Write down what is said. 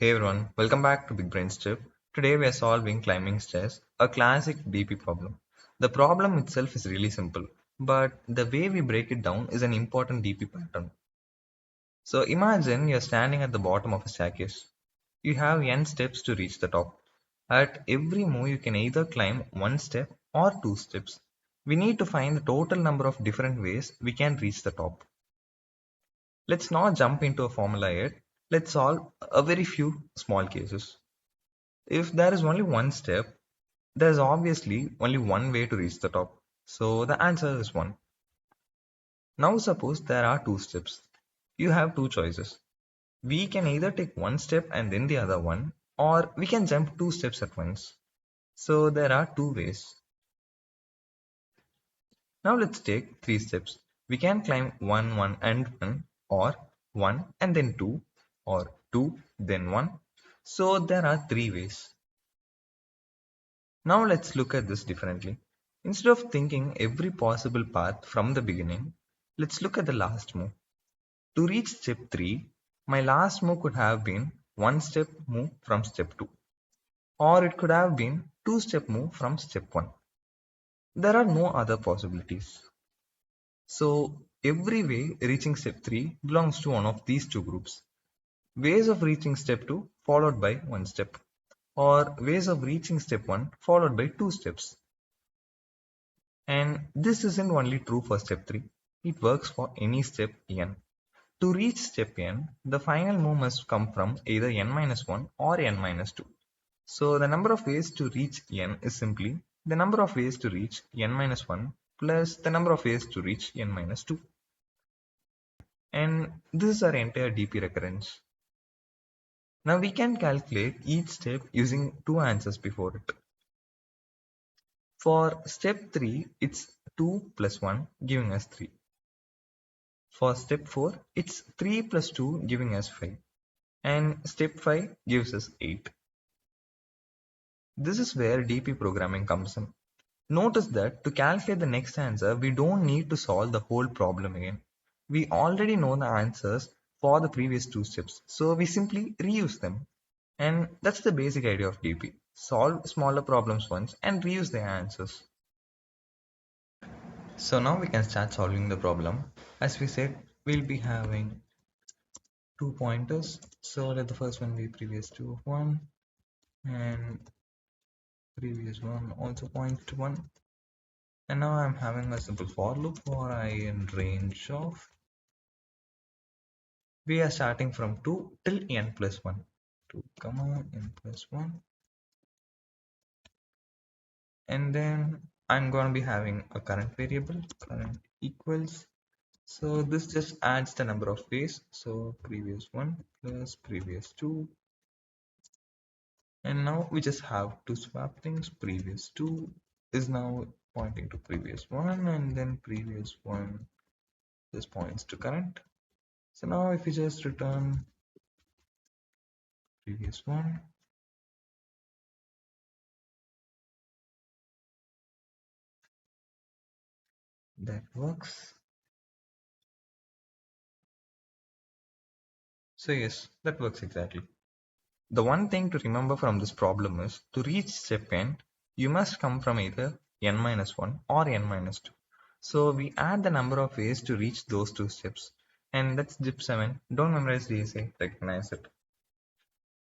Hey everyone, welcome back to BigBrains tip. Today we are solving climbing stairs, a classic DP problem. The problem itself is really simple, but the way we break it down is an important DP pattern. So imagine you're standing at the bottom of a staircase. You have n steps to reach the top. At every move you can either climb one step or two steps. We need to find the total number of different ways we can reach the top. Let's not jump into a formula yet. Let's solve a very few small cases. If there is only one step, there is obviously only one way to reach the top. So the answer is 1. Now suppose there are 2 steps. You have 2 choices. We can either take one step and then the other one, or we can jump 2 steps at once. So there are 2 ways. Now let's take 3 steps. We can climb 1, 1 and 1, or 1 and then 2, or 2 then 1. So there are 3 ways. Now let's look at this differently. Instead of thinking every possible path from the beginning, let's look at the last move. To reach step 3, my last move could have been one step move from step 2, or it could have been two step move from step 1. There are no other possibilities. So every way reaching step 3 belongs to one of these two groups. Ways of reaching step 2 followed by one step, or ways of reaching step 1 followed by two steps. And this isn't only true for step 3, it works for any step n. To reach step n, the final move must come from either n minus 1 or n minus 2. So the number of ways to reach n is simply the number of ways to reach n minus 1 plus the number of ways to reach n minus 2. And this is our entire DP recurrence. Now we can calculate each step using two answers before it. For step 3, it's 2 plus 1 giving us 3. For step 4, it's 3 plus 2 giving us 5. And step 5 gives us 8. This is where DP programming comes in. Notice that to calculate the next answer, we don't need to solve the whole problem again. We already know the answers for the previous two steps, so we simply reuse them. And that's the basic idea of DP. Solve smaller problems once and reuse the answers. So now we can start solving the problem. As we said, we'll be having 2 pointers. So let the first one be previous to 1 and previous one also points to 1. And now I'm having a simple for loop for I in range of, we are starting from 2 till n plus 1. 2 comma n plus 1. And then I'm going to be having a current variable, current equals. So this just adds the number of ways. So previous 1 plus previous 2. And now we just have to swap things. Previous 2 is now pointing to previous 1, and then previous 1 just points to current. So now if we just return previous 1, that works. So yes, that works exactly. The one thing to remember from this problem is to reach step n, you must come from either n minus 1 or n minus 2. So we add the number of ways to reach those two steps. And that's step 7. Don't memorize the essay, recognize it.